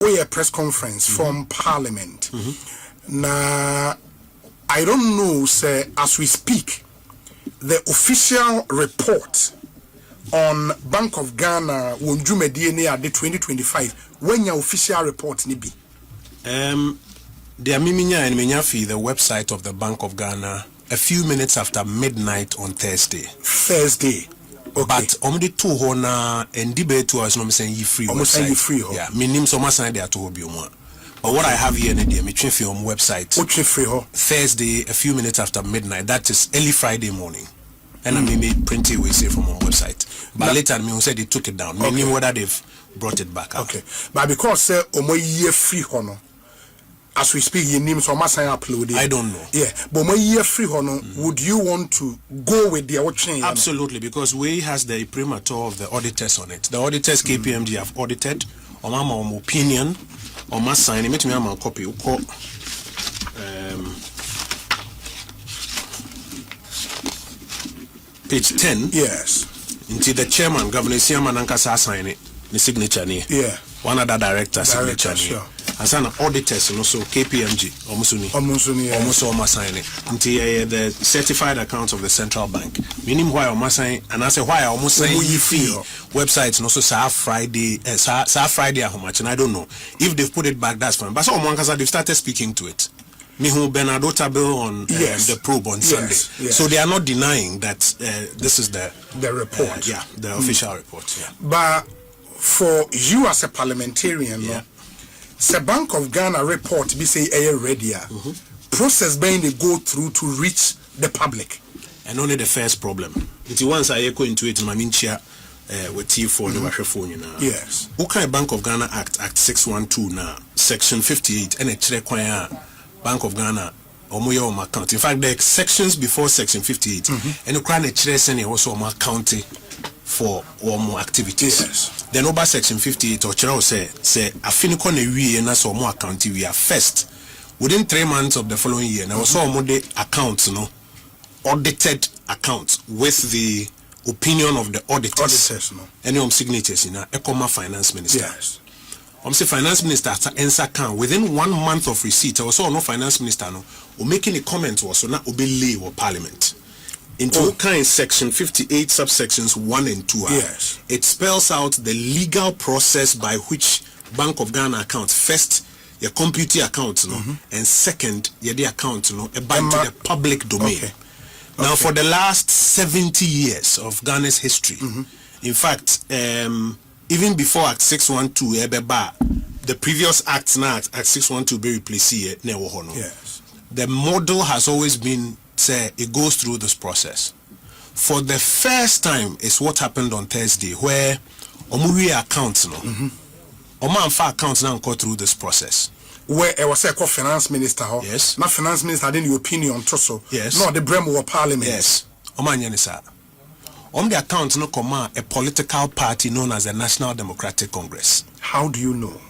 a press conference from Parliament. Now, I don't know, sir, as we speak, the official report on Bank of Ghana wonjume DNA at the 2025. When your official report ni be? The Amiminya and Minyafi, the website of the Bank of Ghana, a few minutes after midnight on Thursday. Okay. But only two hona and debate to us no saying you free website. Yeah, minim so much they are to be one. But what I have here in the film website. Thursday, a few minutes after midnight. That is early Friday morning. And I made print it we say from our website. But later me said they took it down. Okay. Meaning whether they've brought it back up. Okay. But because say year free hono. As we speak, your name so much I upload it. I don't know. Yeah, but my year free hono, would you want to go with the watching? Absolutely, because we has the imprimatur of the auditors on it. The auditors KPMG have audited. OMAN opinion. OMAN sign. It me a copy. Page 10. Yes. Into the chairman, Governor Siaman Ankasa sign it. The signature ni. Yeah. One other director signature. Sure. As an auditors and also KPMG almost sign it until the certified accounts of the central bank. Meaning why almost sign and I say why almost sign fee websites and also Friday how much and I don't know if they've put it back. That's fine. But some they've started speaking to it. Mihu Bernardo Tabel on the probe on Sunday. Yes. So they are not denying that this is the report. The official report. Yeah. But for you as a parliamentarian, the Bank of Ghana report be say ready. Process being they go through to reach the public. And only the first problem. It's once I go into it, Manincha with T4 the phone now. Yes. Okay, Bank of Ghana Act 612 now, Section 58, and it's require Bank of Ghana or account. In fact, there are sections before Section 58, and you can't trace any also county for more activities. Yes. Then over Section 58 or Chero say a finicon a we and so more account we are first within 3 months of the following year. Now also more the accounts, audited accounts with the opinion of the auditors. Any signatures in a Ecoma finance minister. Yes. Say finance minister answer can within 1 month of receipt. Also no finance minister or making a comment was not obey or parliament. Into kind Section 58 subsections 1 and 2. Yes. It spells out the legal process by which Bank of Ghana accounts first your computer account and second the account back to the public domain. Now for the last 70 years of Ghana's history, in fact, even before Act 612 the previous acts now Act 612 be replaced here. Yes. The model has always been say it goes through this process. For the first time is what happened on Thursday where Omuri accounts Omanfa accounts now go through this process. Where I was a finance minister. Yes. Not finance minister had any opinion so. Yes. No, the Bremo parliament. Yes. Omanyanisa. The account no command a political party known as the National Democratic Congress. How do you know?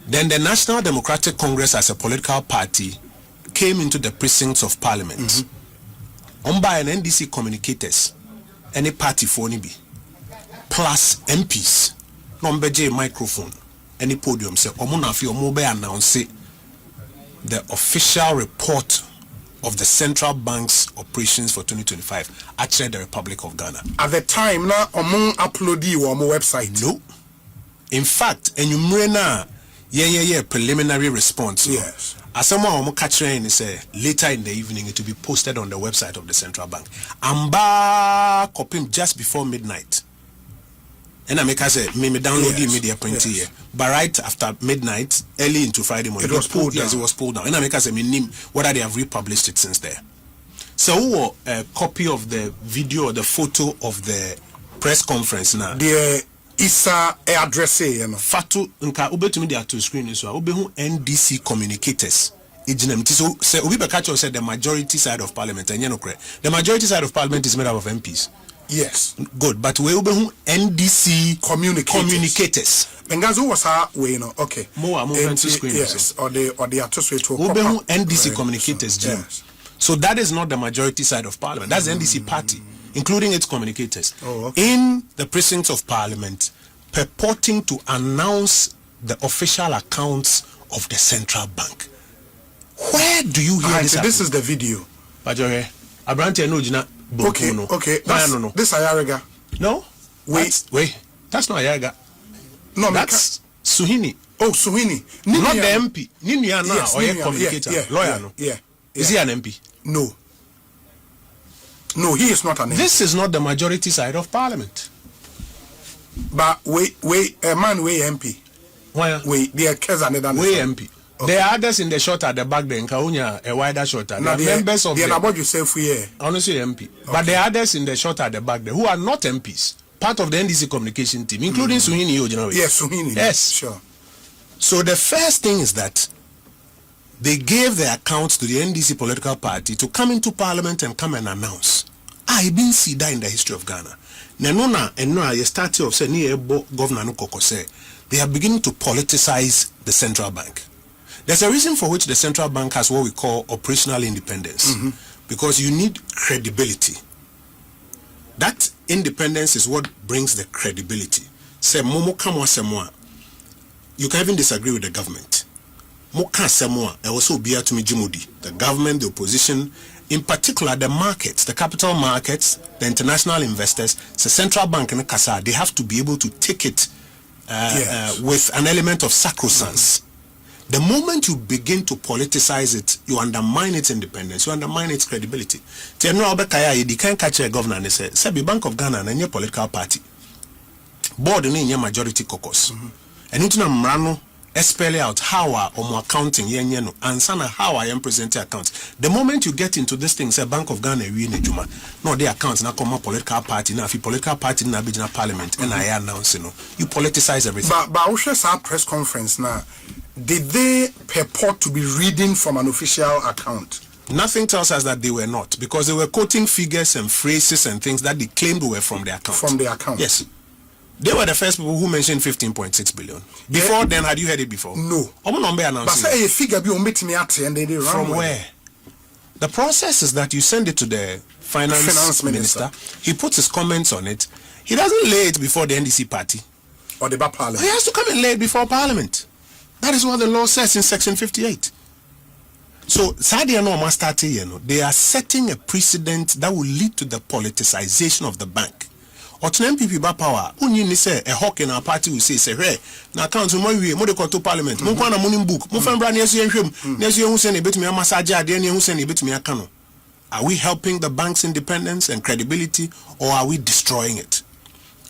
Then the National Democratic Congress as a political party came into the precincts of parliament. By an NDC communicators, any party for be plus MPs, number J microphone, any podium say Omunafi Omobe announce the official report of the central bank's operations for 2025 actually the Republic of Ghana. At the time now Omun upload you on my website. No. In fact, enumera preliminary response. Yes. As someone catching say later in the evening it will be posted on the website of the central bank. Amba copy just before midnight. And I make us say me download the media print here. But right after midnight, early into Friday morning, it was pulled down. Yes, it was pulled down. And I make us say me name whether they have republished it since there. So a copy of the video or the photo of the press conference now. The Isa address Fatu nka ubetumi dia to screen so obehu NDC communicators ejinem ti so say obi beka said the majority side of parliament and the majority side of parliament is made up of MPs. Yes, good, but we obehu NDC communicators Bengazo was our way okay more screen. Yes, or the atoswe to obehu NDC communicators. Yes. So that is not the majority side of parliament, that's the NDC party, including its communicators, in the precincts of parliament, purporting to announce the official accounts of the central bank. Where do you hear this? This is the video. Okay. Okay. This Ayariga. No. Wait. That's not Ayariga. No, that's Suhini. Oh, Suhini. Not the MP. Ninia now, or a communicator, lawyer. No. Yeah. Is he an MP? No. No, he is not an MP. This is not the majority side of parliament. But a man way MP. Why? They are MP. Okay. There are others in the shot at the back there in Kaunya, a wider shot. There are members of the about yourself here. Honestly, MP. Okay. But there are others in the shot at the back there who are not MPs, part of the NDC communication team, including Suhini Ojinawe. Yes, Suhini. Yes. Sure. So the first thing is that they gave their accounts to the NDC political party to come into parliament and come and announce. I been see that in the history of Ghana. Nenona and no, you started of saying Governor Nukoko say they are beginning to politicize the central bank. There's a reason for which the central bank has what we call operational independence, because you need credibility. That independence is what brings the credibility. Say momo kamwa semwa. You can even disagree with the government. Moka semwa e also be to me jimudi. The government, the opposition, in particular the markets, the capital markets, the international investors, the central bank and the CASA, they have to be able to take it with an element of sacrosanct. The moment you begin to politicize it, you undermine its independence, you undermine its credibility. You can't catch a governor and say, "Sabi Bank of Ghana and your political party board in your majority caucus." And you know, spell out how are accounting and how I am presenting accounts. The moment you get into this thing, say Bank of Ghana we in Juma, no the accounts now come political party now. If you political party in Abidjan Parliament and I announce you politicize everything. But Usher's press conference now. Did they purport to be reading from an official account? Nothing tells us that they were not, because they were quoting figures and phrases and things that they claimed were from the account. From the account? Yes. They were the first people who mentioned 15.6 billion. Before then, had you heard it before? No. But say a figure be and they run from where? The process is that you send it to the finance minister. He puts his comments on it. He doesn't lay it before the NDC party. Or the parliament. He has to come and lay it before parliament. That is what the law says in section 58. So, they are setting a precedent that will lead to the politicization of the bank. Or to MPP ba power, unyi say a hawk in our party will say, hey, na account mo we mo de to parliament, mo kwa na mo book, mo fembra na yesu enhwem, na yesu ehun se na betumi amassage ade na ehun se na betumi aka no. Are we helping the bank's independence and credibility, or are we destroying it?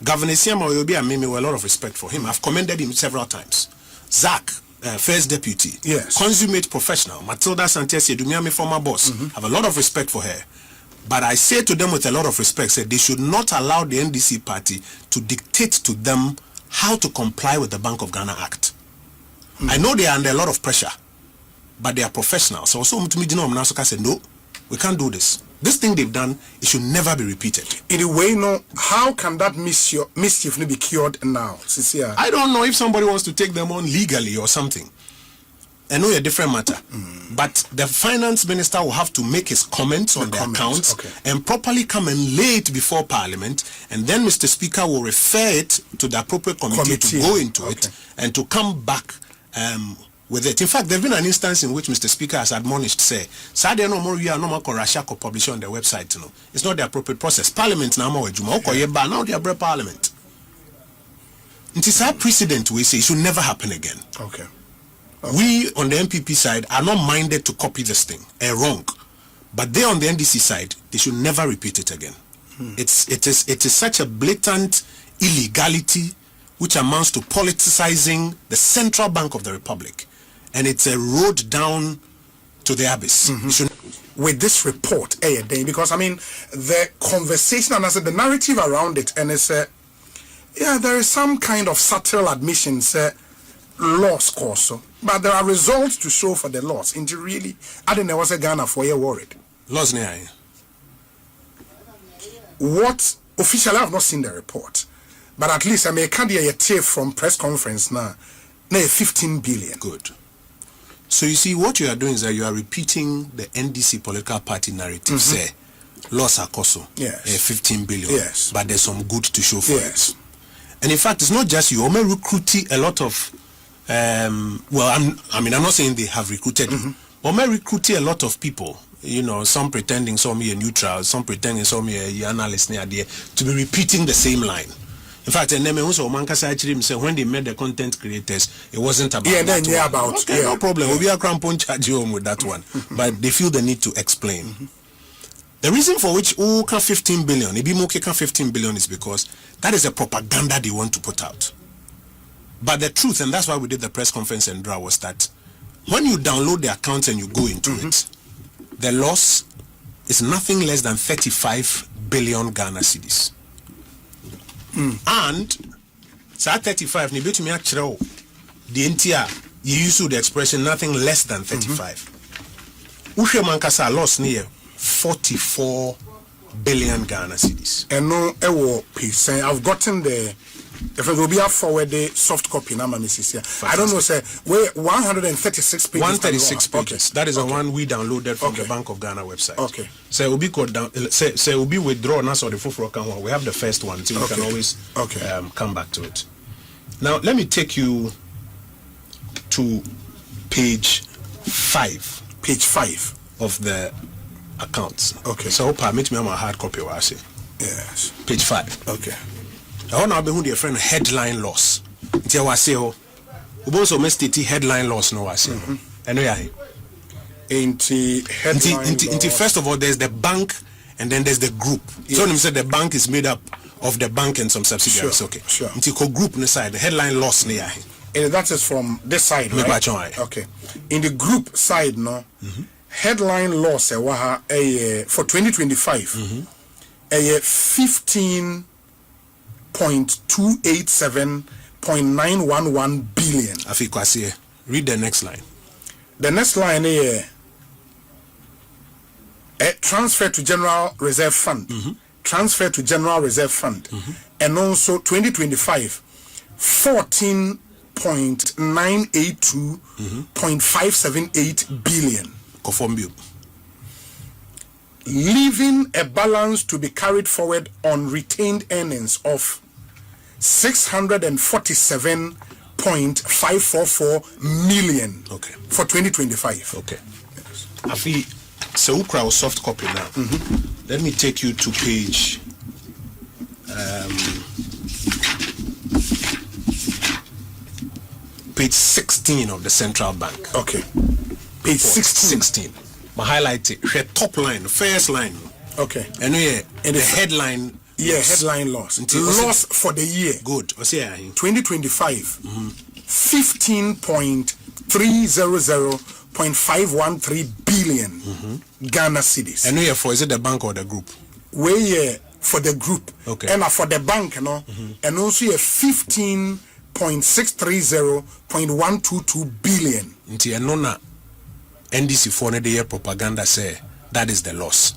Governor Siama Oyobi and me with a lot of respect for him. I've commended him several times. Zach, first deputy, yes, consummate professional. Matilda Santesi, Dumiami, former boss, have a lot of respect for her. But I say to them with a lot of respect, say they should not allow the NDC party to dictate to them how to comply with the Bank of Ghana Act. I know they are under a lot of pressure, but they are professionals. So say, no, we can't do this. This thing they've done, it should never be repeated. In a way, no, how can that mischief be cured now? Cecilia? I don't know if somebody wants to take them on legally or something. I know a different matter. But the finance minister will have to make his comments on the accounts and properly come and lay it before parliament, and then Mr. Speaker will refer it to the appropriate committee to go into it and to come back with it. In fact, there's been an instance in which Mr. Speaker has admonished, say, Saturday no more, you are no more Russia could publish on their website. You know, it's not the appropriate process. Parliament now more now they are parliament. It is our precedent. We say it should never happen again. Okay. We on the MPP side are not minded to copy this thing, wrong, but they on the NDC side, they should never repeat it again. It is such a blatant illegality which amounts to politicizing the Central Bank of the Republic, and it's a road down to the abyss. With this report, because I mean the conversation and I said the narrative around it, and it's there is some kind of subtle admissions. Loss course, but there are results to show for the loss. Into really, I didn't know was a Ghana for you worried. Loss near. What officially I have not seen the report, but at least I may can't hear a tape from press conference now. 15 billion. Good. So you see, what you are doing is that you are repeating the NDC political party narrative. Say, loss are coso. Yes. 15 billion. Yes. But there's some good to show for it. And in fact, it's not just you. Omen recruiting a lot of Well, I'm not saying they have recruited you, but may recruit a lot of people. You know, some pretending some are neutral, some pretending some are analysts near there to be repeating the same line. In fact, and also when they made the content creators, it wasn't about no problem. We'll be a crampon charge home with that one, but they feel the need to explain. The reason for which 15 billion, Ibimoke 15 billion is because that is a propaganda they want to put out. But the truth, and that's why we did the press conference and draw, was that when you download the account and you go into it, the loss is nothing less than 35 billion Ghana cedis. And so 35, ni betu mi actually the entire you use the expression nothing less than 35. Ushe mankasa loss near 44 billion Ghana cedis. And no ewo piece. I've gotten the if it will be a forward the soft copy now, Mrs. I don't know, sir. We're 136 pages. 136 pages. That is the one we downloaded from the Bank of Ghana website. Okay. So it will be called down. Say it will be withdrawn. That's or the full account. We have the first one, so we can always come back to it. Now let me take you to page 5. Page 5 of the accounts. Okay. So permit me on my hard copy. What I say. Yes. Page 5. Okay. I want to be who their friend headline loss. Until I say, oh, we also must headline loss. No, I say, I know headline loss. First of all, there's the bank, and then there's the group. Yes. So, said the bank is made up of the bank and some subsidiaries. Sure, okay. Sure. Until group on the side, the headline loss near. And that is from this side, right? Okay. In the group side, no. Headline loss, for 2025, 15.287.911 billion. Afikwasi, read the next line. The next line here, transfer to General Reserve Fund. Transfer to General Reserve Fund. And also 2025, 14.982.578 billion. Conform you. Leaving a balance to be carried forward on retained earnings of 647.544 million for 2025. Okay. Afi, so crowd soft copy now. Let me take you to page page 16 of the Central Bank. Okay. Page 16. My highlight it. Top line, first line. Okay. And the headline. Headline loss. Loss for the year. Good. What's here? 2025. 15.300.513 billion Ghana cedis. And for is it the bank or the group? We for the group. Okay. And for the bank, no. And also 15.630.122 billion. Nti enona NDC for the year propaganda say that is the loss.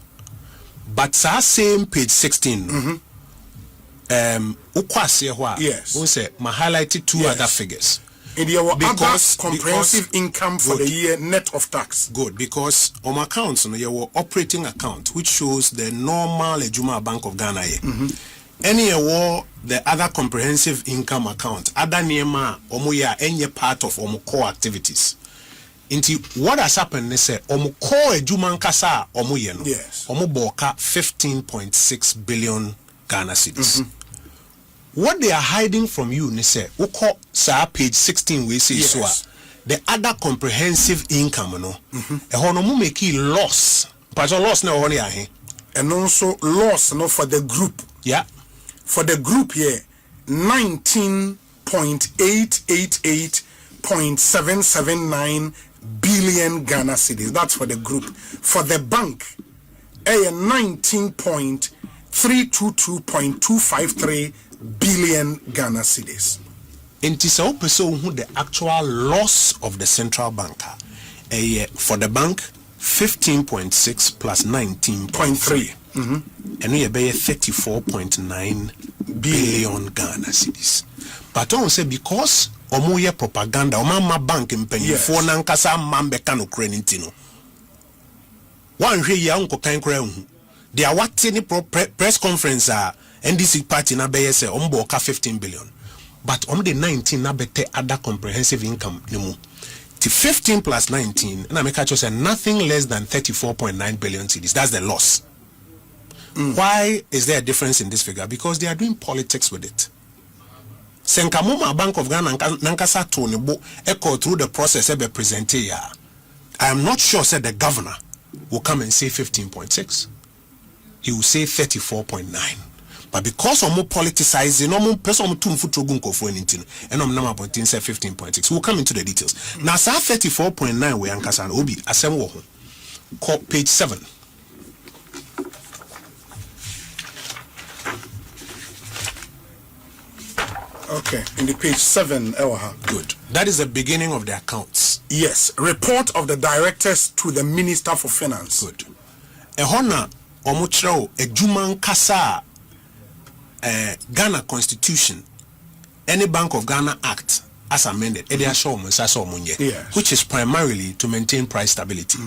But same page 16 yes, we say my highlighted two other figures. In the other comprehensive income for the year net of tax. Good, because on my accounts, your operating account, which shows the normal Ejuma Bank of Ghana. Any the other comprehensive income account, other Nema, Omoya, any part of Omo core activities. Into what has happened, they say, Omo core Ejuma Nkasa, Omoyeno. Yes. Omo Boka 15.6 billion Ghana cedis. What they are hiding from you, they say, Uko sa page 16 we say so the other comprehensive income, no, ehonomu make loss. But loss no honey ahe. And also loss no for the group. Yeah. For the group here, 19.888.779 billion Ghana cedis. That's for the group. For the bank, 19.322.253 billion Ghana cedis. Inti sa person who the actual loss of the central bank for the bank 15.6 plus 19.3 and we pay 34.9 billion Ghana cedis. But on say because omoye propaganda omama bank mpanyi for nankasa mambe kanu krenintino one hwe ya nko kan kra hu they are what any press conference NDC party na be say ombo ka 15 billion. but on the 19 na bete other comprehensive income nimu. 15 plus 19, and I make a nothing less than 34.9 billion cedis. That's the loss. Why is there a difference in this figure? Because they are doing politics with it. Senkamuma Bank of Ghana Nankasa Tonibo echo through the process ebe presente ya. I am not sure said the governor will come and say 15.6. He will say 34.9. But because of more politicizing, no more person to gunko for anything, and I'm number point say 15.6. We'll come into the details. Now, sa 34.9 we ankasan obi assemble page 7. Okay, in the page 7, Ewaha. Good. That is the beginning of the accounts. Yes, report of the directors to the Minister for Finance. Good. Ehona omuchro ejuman kasa Ghana Constitution, any Bank of Ghana Act as amended, which is primarily to maintain price stability.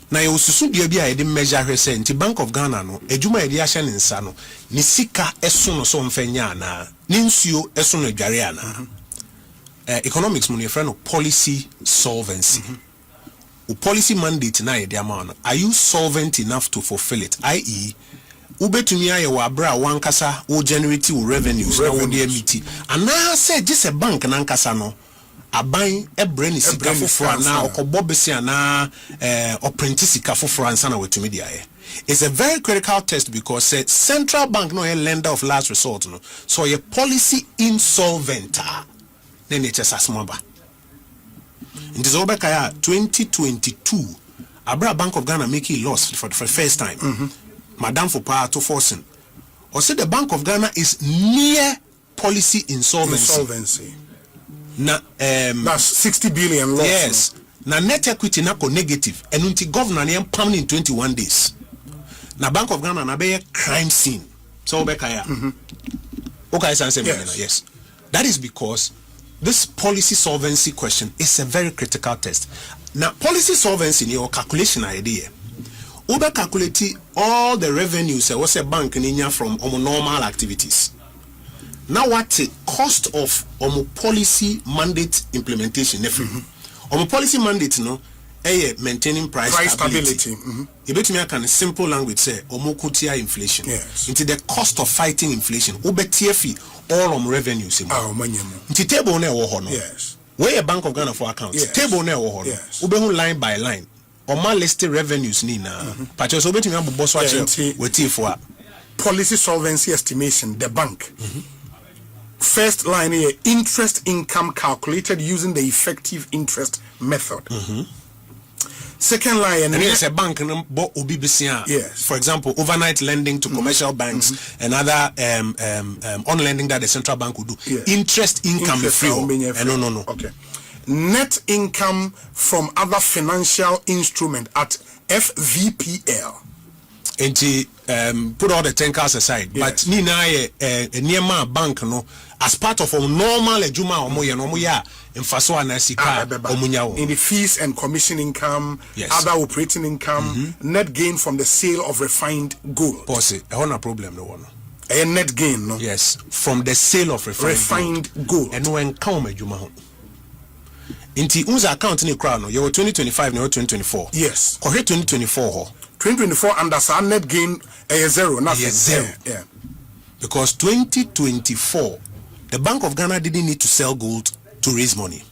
Now you susu dia a measure her say nti Bank of Ghana no ejuma edi ahye ne nsa no ni sika eso no so mfanya na ni nsuo eso no adware ana. Economics mo ne friend no policy solvency. Policy mandate na ye dia ma no, are you solvent enough to fulfill it, i.e. ubetumi aye wa bra wankasa wo generate wo revenues na wo de amiti ana say just a bank na nkasa no aban ebre ni sika foforo na okobo besi ana oprenti sika foforo ansa na wetumi de aye. It's a very critical test because central bank no a lender of last resort no, so your policy insolvent na nature asmaba in this obekaya 2022 abra Bank of Ghana making loss for the first time. Madam for power to forcing. Or say the Bank of Ghana is near policy insolvency. Na that's 60 billion loss. Yes. Na net equity na ko negative. And until governor na permanent in 21 days. Na Bank of Ghana na be crime scene. So obekaya. Okay, yes. That is because this policy solvency question is a very critical test. Now policy solvency in your calculation idea. Uber calculate all the revenues was a bank in from normal activities. Now what the cost of policy mandate implementation? Policy mandate no maintaining price stability. You bet me I can simple language say kutia inflation. Yes. Into the cost of fighting inflation. Ube TFE all revenues. Into table ne wohono. Yes. Where a Bank of Ghana for accounts. Yes. Table ne wohono. Yes. Ube line by line. Oma listed revenues ni na pacho so betimi abubo so ache weti for policy solvency estimation the bank. First line here, interest income calculated using the effective interest method. Second line, and yes, a bank obi bisia. Yes. For example, overnight lending to commercial banks and other on lending that the central bank would do. Yes. Interest income free. No. Okay. Net income from other financial instrument at FVPL. And put all the 10 cars aside. Yes. But ni na near bank no as part of a normal ejuma omoya in faso anasika omunya in the fees and commission income, yes. Other operating income, net gain from the sale of refined gold. Pause. I want a problem no one. A net gain, no? Yes, from the sale of refined gold. And when come ejuma Inti unza account ni crown you 2025 no 2024. Yes. Ko 2024 2024 under sa net gain zero, nothing. Zero. Yeah. Because 2024 the Bank of Ghana didn't need to sell gold to raise money.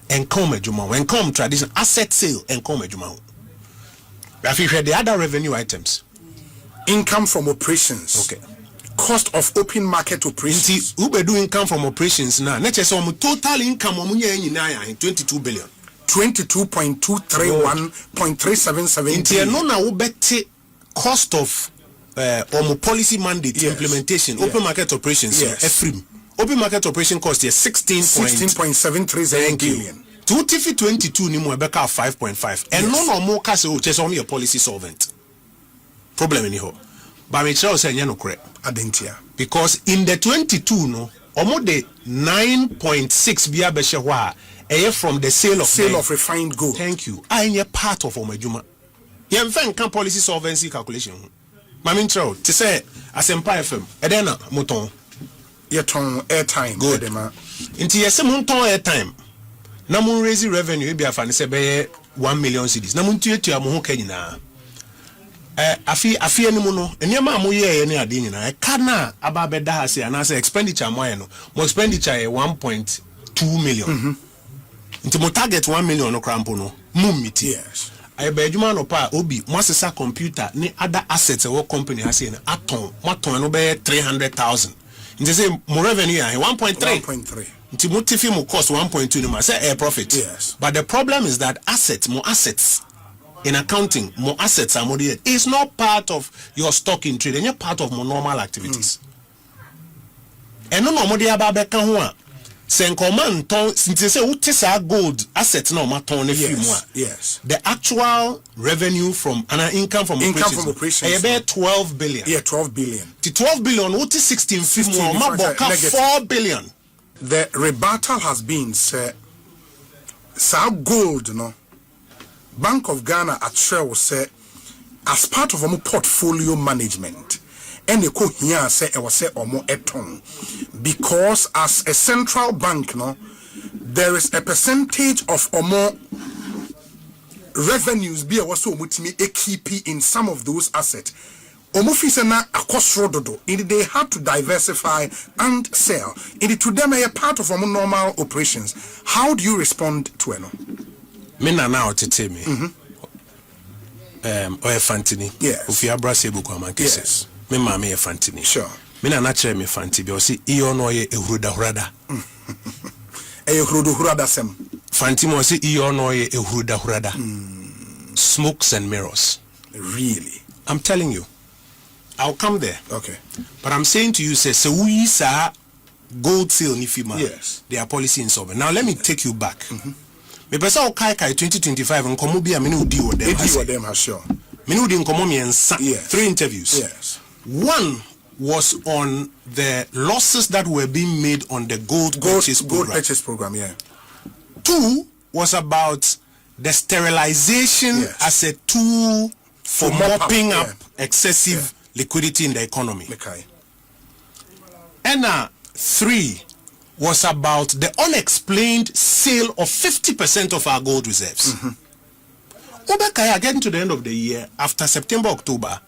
And come ejuma when come traditional asset sale and come ejuma. If you the other revenue items, income from operations. Okay. Cost of open market operations. Who be do income from operations now? Let's say total income in 22 billion. 22.231.377 billion. No na ubeti cost of policy mandate implementation. Open market operations. Yes. Open market operation cost is 16.737 billion. 22 ni mo ebeka 5.5. And no more case o chese only a policy solvent. Problem in here. But me tell say no correct. Adentia. Because in the 22 no, omo de 9.6 biya beshe wa from the sale of refined gold. Thank you. I part of omejuma. Ye mfa policy solvency calculation. Mami tell to say asempa FM edena moton. Yeton airtime. Good. Inti yese mun ton airtime. Na mun raise revenue ebi afa ne se be 1 million cedis. Na mun tuatua mo ho ka nyina. Afi eni mu no enema mo ye ne ade nyina. Ka na aba beda ha se ana se expenditure mo ye no. Mo expenditure e 1.2 million. Inti mo target 1 million no krampo no. Mum miti. Yes. I be adwuma no pa obi mo asesa computer ni other assets e company ha se no aton no be 300,000. Inti say mo revenue ya 1.3. Inti mo tifi mo cost 1.2 no ma say a profit. Yes. But the problem is that more assets in accounting, more assets are more there. It's not part of your stock in trade, and you're part of more normal activities. And no more there about Bekanwa. Senkoman ton since say utisa gold assets no maton yes. The actual revenue from an income from operations about 12 billion. Yeah, 12 billion. The 12 billion uti 16 4 billion. The rebuttal has been say gold no Bank of Ghana at Shell say as part of our portfolio management and the co here say I was say omo eton because as a central bank no there is a percentage of omo revenues be also mutimi ekipi in some of those assets omo fi na akosrododo in they had to diversify and sell in to them a part of omo normal operations. How do you respond to eno? Me na now tete me oye fantini yes ofi abrase buku amankese yes me ma me fantini sure me na chere me fanti bi o si iyo no ye ehruda hurada ehruda sem fanti mo si iyo no ye ehruda hurada smokes and mirrors. Really? I'm telling you, I'll come there. Okay. But I'm saying to you, say we saw gold sale nifima. Yes. They are policy insolvent. Now let me take you back. Me pesa o kai 2025 nkomo bia me no di wo dem. Edi wo dem ha sure. Me no di nkomo me ensa. 3 interviews. Yes. One was on the losses that were being made on the gold purchase program. Yeah. 2 was about the sterilization as a tool for mopping up excessive liquidity in the economy. Okay. And 3 was about the unexplained sale of 50% of our gold reserves. Getting to the end of the year, after September, October,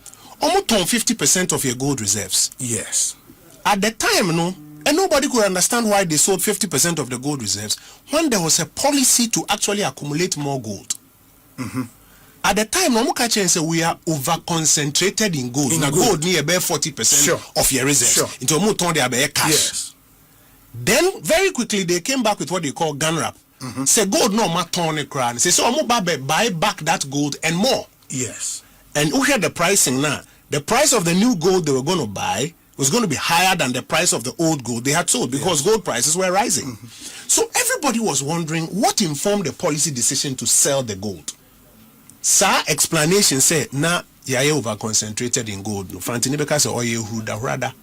almost 50% of your gold reserves. Yes. At the time, no, and nobody could understand why they sold 50% of the gold reserves when there was a policy to actually accumulate more gold. At the time, no say we are over concentrated in gold. In gold near about 40% of your reserves. Into more ton they cash. Yes. Then very quickly they came back with what they call gun wrap. Say gold no more ton crown. Say so buy back that gold and more. Yes. And who had the pricing now? The price of the new gold they were going to buy was going to be higher than the price of the old gold they had sold because gold prices were rising. So everybody was wondering what informed the policy decision to sell the gold. Sir explanation said, na yaye over concentrated in gold. No Fantini because oye who da rather.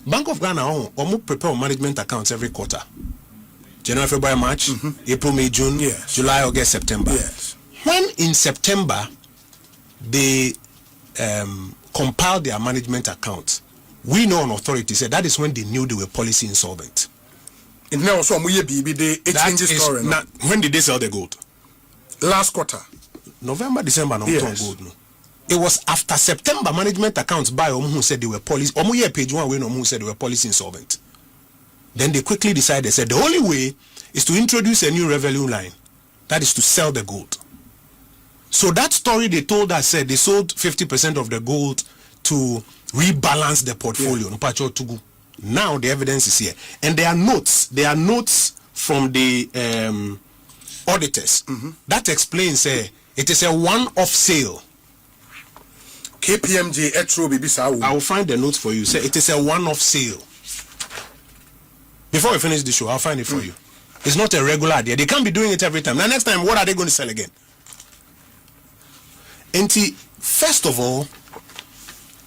Bank of Ghana omo prepare management accounts every quarter. January, February, March, April, May, June, July, August, September. Yes. When in September they compiled their management account, we know an authority said that is when they knew they were policy insolvent. It now so it changes story. When did they sell the gold? Last quarter. November, December, no gold. No. It was after September management accounts by who said they were policy. Page 1 who said they were policy insolvent. Then they quickly decided, they said the only way is to introduce a new revenue line. That is to sell the gold. So that story they told us said they sold 50% of the gold to rebalance the portfolio. Now the evidence is here. And there are notes from the auditors that explains it is a one-off sale. KPMG I will find the notes for you. Say it is a one-off sale. Before we finish the show, I'll find it for you. It's not a regular idea. They can't be doing it every time. Now next time, what are they going to sell again? First of all,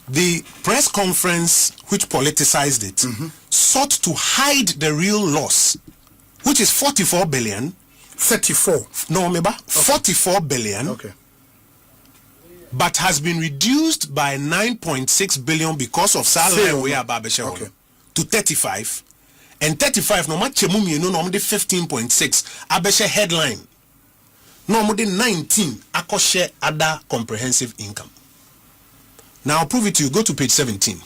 the press conference which politicized it sought to hide the real loss, which is 44 billion. 34. No, remember? 44 billion. Okay. But has been reduced by 9.6 billion because of salary we are Babesha. Okay. to 35, and 35 no match mummy no 15.6 abeshe headline. No more than 19 akoshe other comprehensive income. Now I'll prove it to you. Go to page 17.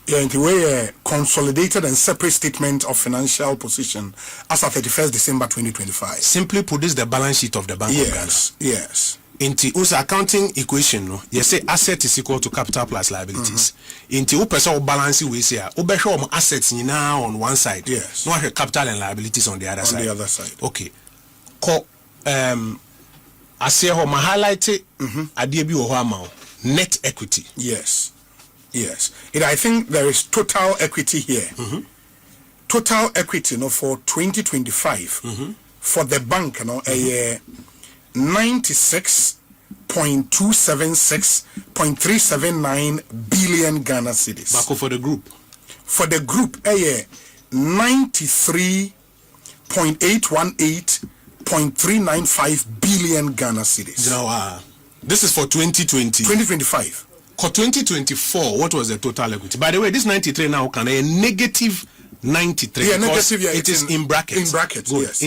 Yeah, in the way consolidated and separate statement of financial position as of 31st December 2025. Simply put, this is the balance sheet of the Bank of Ghana. Yes. Inti usa accounting equation no, you say asset is equal to capital plus liabilities. Inti upesa balance we say ubesho assets now on one side. Yes. No capital and liabilities on the other side. On the other side. Okay. I say ho ma highlight adie bi wo ho ama net equity. Yes. I think there is total equity here. Total equity for 2025 for the bank 96.276.379 billion Ghana cedis. Back for the group. For the group 93.818.395 billion Ghana cedis. Now, this is for 2025. For 2024, what was the total equity? By the way, this 93 now can a negative 93. Yeah, negative. Yeah, it is in brackets. In brackets, yes.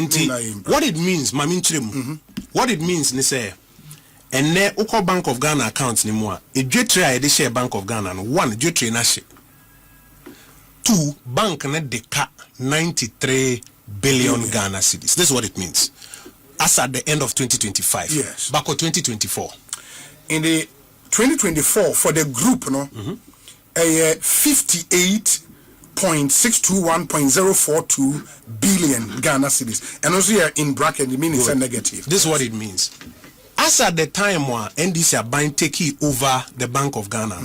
What it means, what it means, ni say, and ne Uko Bank of Ghana accounts ni more. A J3 I share Bank of Ghana. One J3 na share. Two bank ne deka 93 billion Ghana cedis. This is what it means. As at the end of 2025. Yes. Back of 2024. In the 2024 for the group 58.621.042 billion Ghana cedis, and also here in bracket it means it's a negative. This is what it means. As at the time when NDC are buying taking over the Bank of Ghana,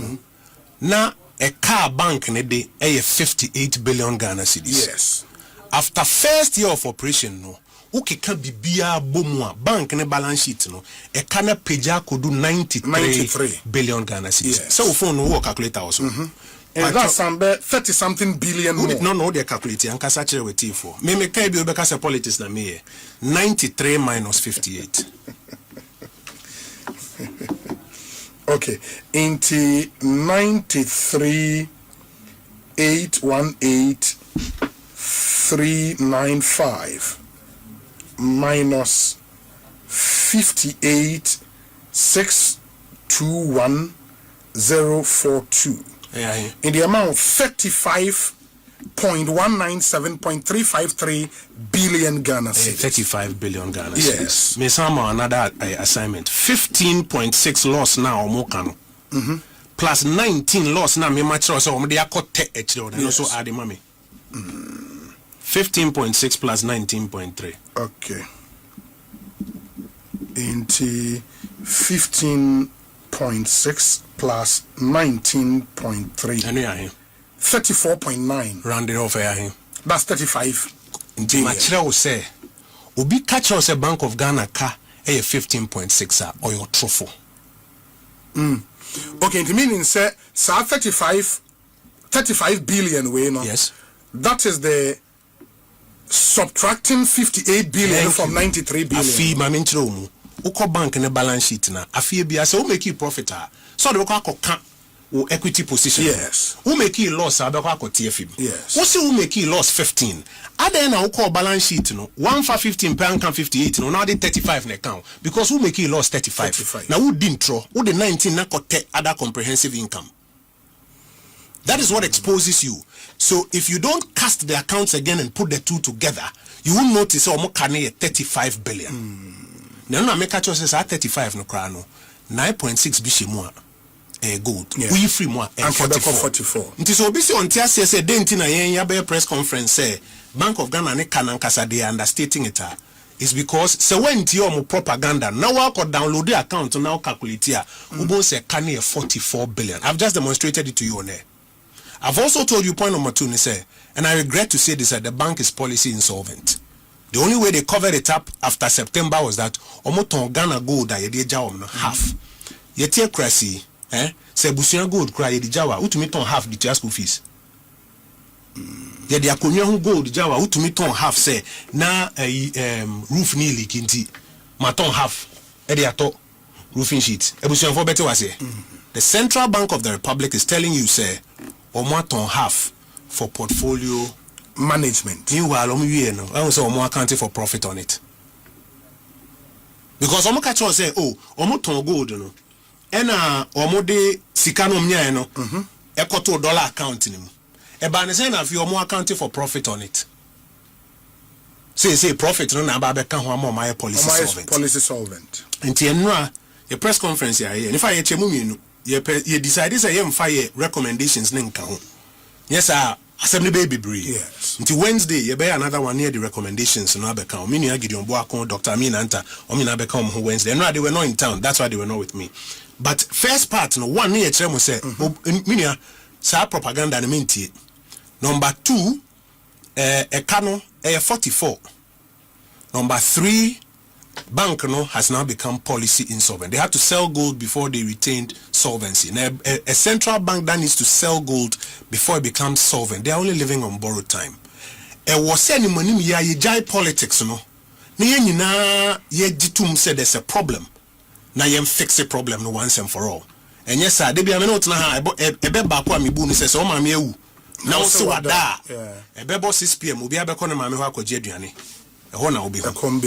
now a car bank in a day 58 billion Ghana cedis. Yes. After first year of operation okay can be bia bomwa bank ne balance sheet e kana peja kodu 93 billion Ghana cedis. Yes. So phone no calculator also. And that's some 30 something billion more. No they calculate and kasa chere with T4. Me can be obeka say politics na me 93 minus 58. Okay, into 93,818,395 minus 58,621,042. Yeah. In the amount 35.197.353 billion Ghana cedis. 35 billion Ghana Yes. cedis. Me some another assignment. 15.6 loss now Mokano. Plus 19 loss now me match so they are cut and also add the money. 15.6 plus 19.3. Okay. Into 15.6 plus 19.3. And yeah, 34.9. round it off here. That's 35. Nti machira say obi catch us a Bank of Ghana ka 15.6 or your truffle. Okay, it means say 35 billion way no. Yes. That is the subtracting 58 billion from 93 billion. Afi ma menchiro mu. Uko bank ne balance sheet na afi bia say o make profit so de ko ka o equity position. Yes. Who make loss abekwa akotie fib. Yes. Who say who make loss 15. Other na uko balance sheet no 1 for 15 per can 58 no now the 35 na count because who make loss 35. Now who didn't throw who the 19 na kote other comprehensive income. That is what exposes you. So if you don't cast the accounts again and put the two together, you will notice almost 35 billion. Now na make catch us 35 no cry no 9.6 bishimua gold. Yeah. We free more and 44. Nti so obi say on tia say denti na yen ya be press conference say Bank of Ghana ne kanankasa they understating it is because say when ti your propaganda now wa ko download the account now calculate here ubo say can 44 billion. I've just demonstrated it to you on there. I've also told you point number 2 ni say, and I regret to say this, that the bank is policy insolvent. The only way they covered it up after September was that omoton Ghana gold that yedi jawa half. Yeti krasi say busuan gold cry yedi jawa utumi ton half the school fees. Yedi akonya gold jawa utumi ton half say na roof ni leak nti ma ton half ediato roofing sheet ebusuan for better was here. The Central Bank of the Republic is telling you say omo half for portfolio management. Meanwhile no I say omo accounting for profit on it, because omo catch us say omo ton gold no ena omo de sika no mnya no ekoto dollar account ni mu e ba ne say na fi omo accounting for profit on it. Say profit no na ba be kan ho am my policy solvent nti enra your press conference here if I chemu mienu you decide say you fire recommendations ne nka ho yes sir assembly baby bree yes nti Wednesday you be another one near the recommendations no abeka o menu Gideon Boakon Dr. Amina Anta o menu abeka ho Wednesday enra they were not in town, that's why they were not with me. But first part no one near chemu say menu sa propaganda ne mentie. Number 2 ekano 44. Number 3, bank has now become policy insolvent. They had to sell gold before they retained solvency. Now, a central bank that needs to sell gold before it becomes solvent, they are only living on borrowed time. Was any money ye jai politics no? Ye jitum said there's a problem. Now ye fix the problem no once and for all. And yes sir, they be not na ebe bakwa mi bu ni say so ma me ewu. Now so wada. Ebe bo 6 PM obi abekọ na ma me ho akọje aduane. Ehọ na obi ho.